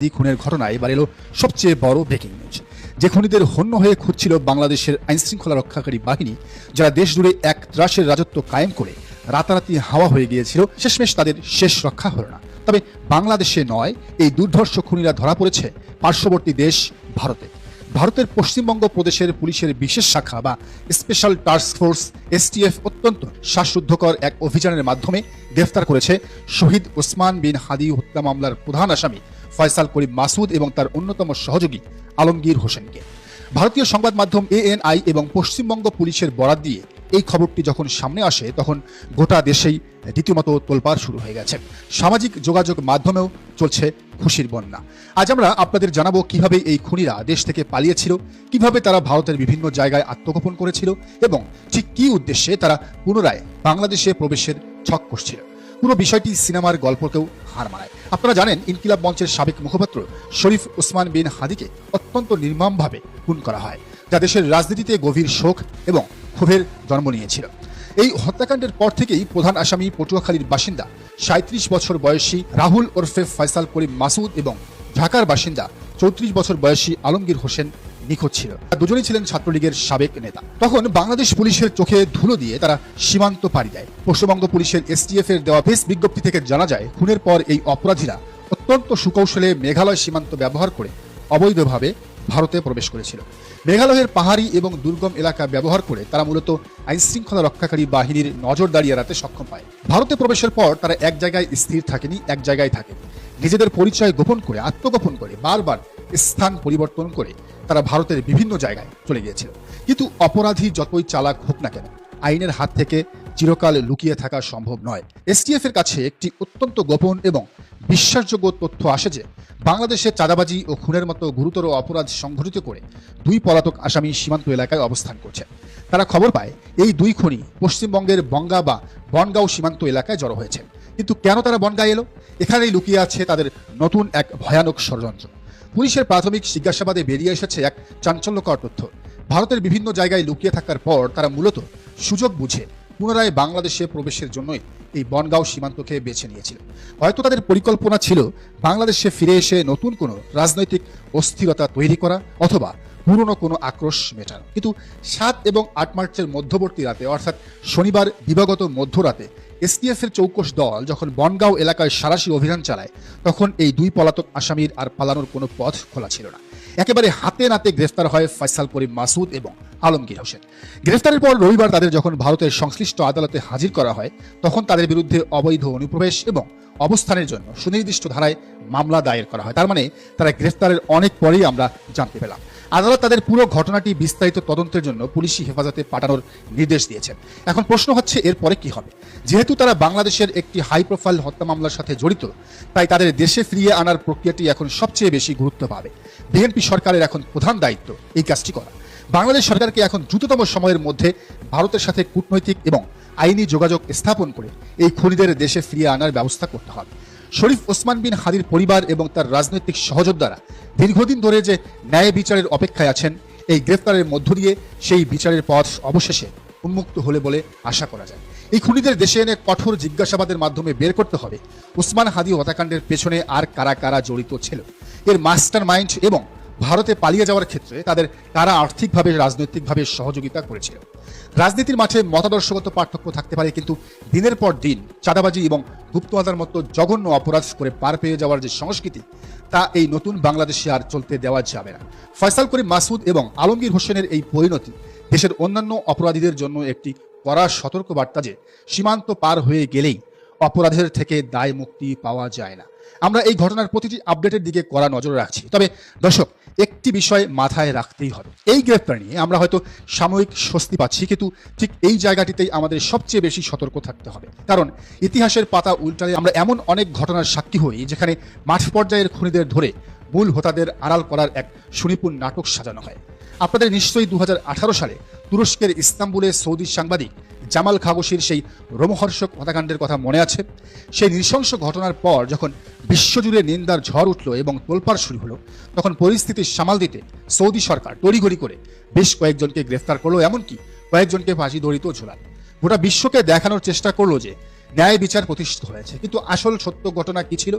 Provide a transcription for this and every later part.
খুনের ঘটনায় এবার এলো সবচেয়ে বড় ব্রেকিং নিউজ। যে খুনিদের হন্য হয়ে খুঁজছিল বাংলাদেশের আইনশৃঙ্খলা রক্ষাকারী বাহিনী, যারা দেশ জুড়ে এক ত্রাসের রাজত্ব কায়েম করে রাতারাতি হাওয়া হয়ে গিয়েছিল, শেষমেশ তাদের শেষ রক্ষা হলো না। তবে বাংলাদেশে নয়, এই দুর্ধর্ষ খুনিরা ধরা পড়েছে পার্শ্ববর্তী দেশ ভারতে। ভারতের পশ্চিমবঙ্গ প্রদেশের পুলিশের বিশেষ শাখা বা স্পেশাল টাস্ক ফোর্স STF অত্যন্ত শ্বাসরুদ্ধকর এক অভিযানের মাধ্যমে গ্রেফতার করেছে শহীদ ওসমান বিন হাদি হত্যা মামলার প্রধান আসামি ফয়সাল করিম মাসুদ এবং তার অন্যতম সহযোগী আলমগীর হোসেনকে। ভারতীয় সংবাদ মাধ্যম ANI এবং পশ্চিমবঙ্গ পুলিশের বরাত দিয়ে এই খবরটি যখন সামনে আসে, তখন গোটা দেশেই রীতিমতো তোলপাড় শুরু হয়ে গেছে। সামাজিক যোগাযোগ মাধ্যমেও চলছে খুশির বন্যা। আজ আমরা আপনাদের জানাবো কিভাবে এই খুনিরা দেশ থেকে পালিয়েছিল, কিভাবে তারা ভারতের বিভিন্ন জায়গায় আত্মগোপন করেছিল এবং ঠিক কী উদ্দেশ্যে তারা পুনরায় বাংলাদেশে প্রবেশের ছক কষছিল। পুরো বিষয়টি সিনেমার গল্পকেও হার মানায়। আপনারা জানেন, ইনকিলাব মঞ্চের সাবেক মুখপাত্র শরীফ ওসমান বিন হাদিকে অত্যন্ত নির্মমভাবে খুন করা হয়, যা দেশের রাজনীতিতে গভীর শোক এবং ক্ষোভের জন্ম নিয়েছিল। এই হত্যাকাণ্ডের পর থেকেই প্রধান আসামি পটুয়াখালীর বাসিন্দা 37 বছর বয়সী রাহুল ওরফে ফয়সাল করিম মাসুদ এবং ঢাকার বাসিন্দা 34 বছর বয়সী আলমগীর হোসেন নিখোঁজ ছিল। দুজনেই ছিলেন ছাত্রলীগের সাবেক নেতা। তখন বাংলাদেশ পুলিশের চোখে ধুলো দিয়ে তারা সীমান্ত পাড়ি দেয়। পশ্চিমবঙ্গ পুলিশের STF এর দেওয়া প্রেস বিজ্ঞপ্তি থেকে জানা যায়, খুনের পর এই অপরাধীরা অত্যন্ত সুকৌশলে মেঘালয় সীমান্ত ব্যবহার করে অবৈধভাবে ভারতে প্রবেশ করেছিল। মেঘালয়ের পাহাড়ি এবং দুর্গম এলাকা ব্যবহার করে তারা মূলত আইনশৃঙ্খলা রক্ষাকারী বাহিনীর নজরদারি এড়াতে সক্ষম হয়। ভারতে প্রবেশের পর তারা এক জায়গায় স্থির থাকেনি, এক জায়গায় থাকে। নিজেদের পরিচয় গোপন করে, আত্মগোপন করে, বারবার স্থান পরিবর্তন করে তারা ভারতের বিভিন্ন জায়গায় চলে গিয়েছিল। কিন্তু অপরাধী যতই চালাক হোক না কেন, আইনের হাত থেকে চিরকাল লুকিয়ে থাকা সম্ভব নয়। STF এর কাছে একটি অত্যন্ত গোপন এবং বিশ্বাসযোগ্য তথ্য আসে যে বাংলাদেশে চাঁদাবাজি ও খুনের মতো গুরুতর অপরাধ সংঘটিত করে দুই পলাতক আসামি সীমান্ত এলাকায় অবস্থান করছে। তারা খবর পায় এই দুই খুনি পশ্চিমবঙ্গের বঙ্গা বা বনগাঁও সীমান্ত এলাকায় জড়ো হয়েছে। কিন্তু কেন তারা বনগাঁ এলো? এখানেই লুকিয়ে আছে তাদের নতুন এক ভয়ানক ষড়যন্ত্র। পুলিশের প্রাথমিক জিজ্ঞাসাবাদে বেরিয়ে এসেছে এক চাঞ্চল্যকর তথ্য। ভারতের বিভিন্ন জায়গায় লুকিয়ে থাকার পর তারা মূলত সুযোগ বুঝে পুনরায় বাংলাদেশে প্রবেশের জন্যই এই বনগাঁও সীমান্তকে বেছে নিয়েছিল। হয়তো তাদের পরিকল্পনা ছিল বাংলাদেশে ফিরে এসে নতুন কোনো রাজনৈতিক অস্থিরতা তৈরি করা অথবা পুরনো কোনো আক্রোশ মেটানো। কিন্তু 7 এবং 8 মার্চের মধ্যবর্তী রাতে, অর্থাৎ শনিবার দিবাগত মধ্যরাতে STF এর চৌকস দল যখন বনগাঁও এলাকায় সাঁড়াশি অভিযান চালায়, তখন এই দুই পলাতক আসামির আর পালানোর কোনো পথ খোলা ছিল না। একেবারে হাতে নাতে গ্রেফতার হয় ফয়সাল করিম মাসুদ এবং আলমগীর হোসেন। গ্রেফতারের পর রবিবার তাদের যখন ভারতের সংশ্লিষ্ট আদালতে হাজির করা হয়, তখন তাদের বিরুদ্ধে অবৈধ অনুপ্রবেশ এবং অবস্থানের জন্য সুনির্দিষ্ট ধারায় মামলা দায়ের করা হয়। তার মানে তারা গ্রেফতারের অনেক পরেই আমরা জানতে পেলাম। আদালত তাদের পুরো ঘটনাটি বিস্তারিত তদন্তের জন্য পুলিশি হেফাজতে পাঠানোর নির্দেশ দিয়েছেন। এখন প্রশ্ন হচ্ছে, এরপরে কি হবে? যেহেতু তারা বাংলাদেশের একটি হাই প্রোফাইল হত্যা মামলার সাথে জড়িত, তাই তাদের দেশে ফিরিয়ে আনার প্রক্রিয়াটি এখন সবচেয়ে বেশি গুরুত্ব পাবে। বিএনপি সরকারের এখন প্রধান দায়িত্ব এই কাজটি করা। বাংলাদেশ সরকারকে এখন দ্রুততম সময়ের মধ্যে ভারতের সাথে কূটনৈতিক এবং আইনি যোগাযোগ স্থাপন করে এই খুনিদের দেশে ফিরিয়ে আনার ব্যবস্থা করতে হবে। শরীফ ওসমান বিন হাদির পরিবার এবং তার রাজনৈতিক সহযোদ্ধারা দীর্ঘদিন ধরে যে ন্যায় বিচারের অপেক্ষায় আছেন, এই গ্রেফতারের মধ্য দিয়ে সেই বিচারের পথ অবশেষে উন্মুক্ত হলে বলে আশা করা যায়। এই খুনিদের দেশে এনে কঠোর জিজ্ঞাসাবাদের মাধ্যমে বের করতে হবে ওসমান হাদি হত্যাকাণ্ডের পেছনে আর কারা কারা জড়িত ছিল, এর মাস্টার মাইন্ড এবং ভারতে পালিয়ে যাওয়ার ক্ষেত্রে তাদের কারা আর্থিকভাবে, রাজনৈতিকভাবে সহযোগিতা করেছিল। রাজনীতির মাঠে মতাদর্শগত পার্থক্য থাকতে পারে, কিন্তু দিনের পর দিন চাঁদাবাজি এবং গুপ্তহত্যার মতো জঘন্য অপরাধ করে পার পেয়ে যাওয়ার যে সংস্কৃতি, তা এই নতুন বাংলাদেশে আর চলতে দেওয়া যাবে না। ফয়সাল করিম মাসুদ এবং আলমগীর হোসেনের এই পরিণতি দেশের অন্যান্য অপরাধীদের জন্য একটি কড়া সতর্ক বার্তা যে সীমান্ত পার হয়ে গেলেই অপরাধের থেকে দায় মুক্তি পাওয়া যায় না। আমরা এই ঘটনার প্রতিটি আপডেটের দিকে কড়া নজর রাখছি। তবে দর্শক, একটি বিষয় মাথায় রাখতেই হবে, এই গ্রেফতার নিয়ে আমরা হয়তো সাময়িক স্বস্তি পাচ্ছি, কিন্তু ঠিক এই জায়গাটিতেই আমাদের সবচেয়ে বেশি সতর্ক থাকতে হবে। কারণ ইতিহাসের পাতা উল্টালে আমরা এমন অনেক ঘটনার সাক্ষী হই যেখানে মাঠ পর্যায়ের খুনিদের ধরে মূল হোতাদের আড়াল করার এক সুনিপুণ নাটক সাজানো হয়। আপনাদের নিশ্চয়ই 2018 সালে তুরস্কের ইস্তাম্বুলে সৌদি সাংবাদিক জামাল খাগোশির সেই রোমহর্ষক হত্যাকাণ্ডের কথা মনে আছে? সেই নৃশংস ঘটনার পর যখন বিশ্বজুড়ে নিন্দার ঝড় উঠল এবং তোলপাড় শুরু হলো, তখন পরিস্থিতি সামাল দিতে সৌদি সরকার তড়িঘড়ি করে বেশ কয়েকজনকে গ্রেফতার করলো, এমনকি কয়েকজনকে ফাঁসি দড়িতেও ঝোলাল। গোটা বিশ্বকে দেখানোর চেষ্টা করলো যে ন্যায় বিচার প্রতিষ্ঠিত হয়েছে। কিন্তু আসল সত্য ঘটনা কি ছিল?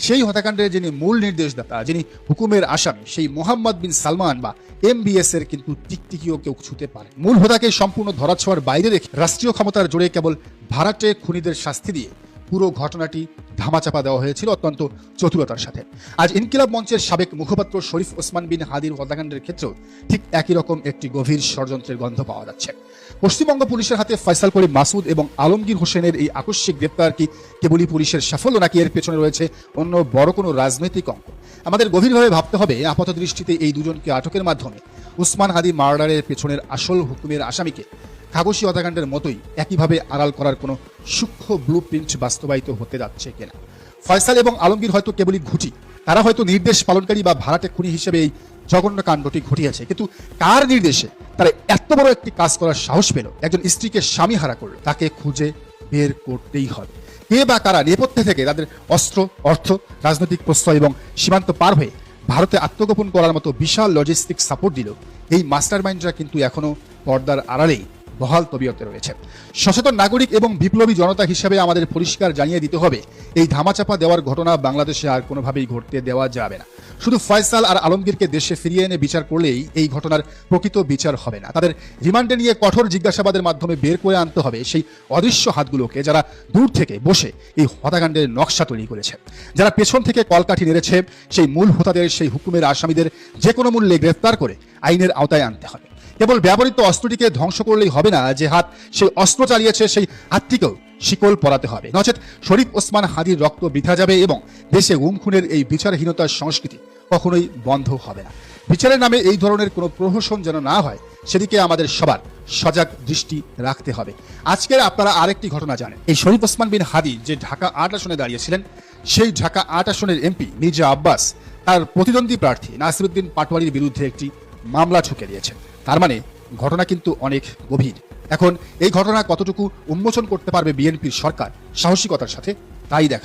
সেই হত্যাকাণ্ডের যিনি মূল নির্দেশদাতা, যিনি হুকুমের আসামি, সেই মোহাম্মদ বিন সালমান বা MBS এর কিন্তু টিকটিকিও কেউ ছুঁতে পারে। মূল হোতাকে সম্পূর্ণ ধরাছোঁয়ার বাইরে রেখে রাষ্ট্রীয় ক্ষমতার জোরে কেবল ভাড়াটে খুনিদের শাস্তি দিয়ে পুরো ঘটনাটি ধামাচাপা দেওয়া হয়েছিল অত্যন্ত চতুরতার সাথে। আজ ইনকিলাব মঞ্চের সাবেক মুখপাত্র শরীফ ওসমান বিন হাদির হত্যাকাণ্ডের ক্ষেত্রেও ঠিক একই রকম একটি গভীর ষড়যন্ত্রের গন্ধ পাওয়া যাচ্ছে। পশ্চিমবঙ্গ পুলিশের হাতে ফয়সাল করিম মাসুদ এবং আলমগীর হোসেনের এই আকস্মিক গ্রেপ্তার কি কেবলই পুলিশের সাফল্য, নাকি এর পেছনে রয়েছে অন্য বড় কোনো রাজনৈতিক অঙ্ক? আমাদের গভীরভাবে ভাবতে হবে আপাত দৃষ্টিতে এই দুজনকে আটকের মাধ্যমে উসমান হাদি মার্ডারের পেছনের আসল হুকুমের আসামিকে কাগজী হত্যাকাণ্ডের মতোই একইভাবে আড়াল করার কোনো সূক্ষ্ম ব্লুপ্রিন্ট বাস্তবায়িত হতে যাচ্ছে কিনা। ফয়সাল এবং আলমগীর হয়তো কেবলই ঘুঁটি, তারা হয়তো নির্দেশ পালনকারী বা ভাড়াটে খুনি হিসেবে এই জঘন্য কাণ্ডটি ঘটিয়েছে, কিন্তু কার নির্দেশে তারা এত বড় একটি কাজ করার সাহস পেল? একজন স্ত্রীকে স্বামী হারা করলো, তাকে খুঁজে বের করতেই হবে। কে বা কারা নেপথ্যে থেকে তাদের অস্ত্র, অর্থ, রাজনৈতিক প্রশ্রয় এবং সীমান্ত পার হয়ে ভারতে আত্মগোপন করার মতো বিশাল লজিস্টিক সাপোর্ট দিল, এই মাস্টার মাইন্ডরা কিন্তু এখনো পর্দার আড়ালেই বহাল তবিয়তে রয়েছে। সচেতন নাগরিক এবং বিপ্লবী জনতা হিসেবে আমাদের পরিষ্কার জানিয়ে দিতে হবে, এই ধামাচাপা দেওয়ার ঘটনা বাংলাদেশে আর কোনোভাবেই ঘটতে দেওয়া যাবে না। শুধু ফয়সাল আর আলমগীরকে দেশে ফিরিয়ে এনে বিচার করলেই এই ঘটনার প্রকৃত বিচার হবে না। তাদের রিমান্ডে নিয়ে কঠোর জিজ্ঞাসাবাদের মাধ্যমে বের করে আনতে হবে সেই অদৃশ্য হাতগুলোকে, যারা দূর থেকে বসে এই হত্যাকাণ্ডের নকশা তৈরি করেছে, যারা পেছন থেকে কলকাঠি নেড়েছে। সেই মূল হোতাদের, সেই হুকুমের আসামিদের যে কোনো মূল্যে গ্রেফতার করে আইনের আওতায় আনতে হবে। কেবল ব্যবহৃত অস্ত্রটিকে ধ্বংস করলেই হবে না, যে হাত সেই অস্ত্র চালিয়েছে সেই হাতটিকেও শিকল পরাতে হবে, নচেত শরীফ ওসমান হাদির রক্ত বৃথা যাবে এবং দেশে গুম খুনের এই বিচারহীনতার সংস্কৃতি কখনোই বন্ধ হবে না। বিচারের নামে এই ধরনের কোনো প্রহসন যেন না হয়, সেদিকে আমাদের সবার সজাগ দৃষ্টি রাখতে হবে। আজকের আপনারা আরেকটি ঘটনা জানেন, এই শরীফ ওসমান বিন হাদি যে ঢাকা 8 আসনে দাঁড়িয়েছিলেন, সেই ঢাকা 8 আসনের MP মির্জা আব্বাস তার প্রতিদ্বন্দ্বী প্রার্থী নাসিরউদ্দিন পাটোয়ারির বিরুদ্ধে একটি মামলা ঠুকে দিয়েছেন। তার মানে ঘটনা কিন্তু অনেক গভীর। এখন এই ঘটনা কতটুকু উন্মোচন করতে পারবে বিএনপির সরকার সাহসিকতার সাথে, তাই দেখা।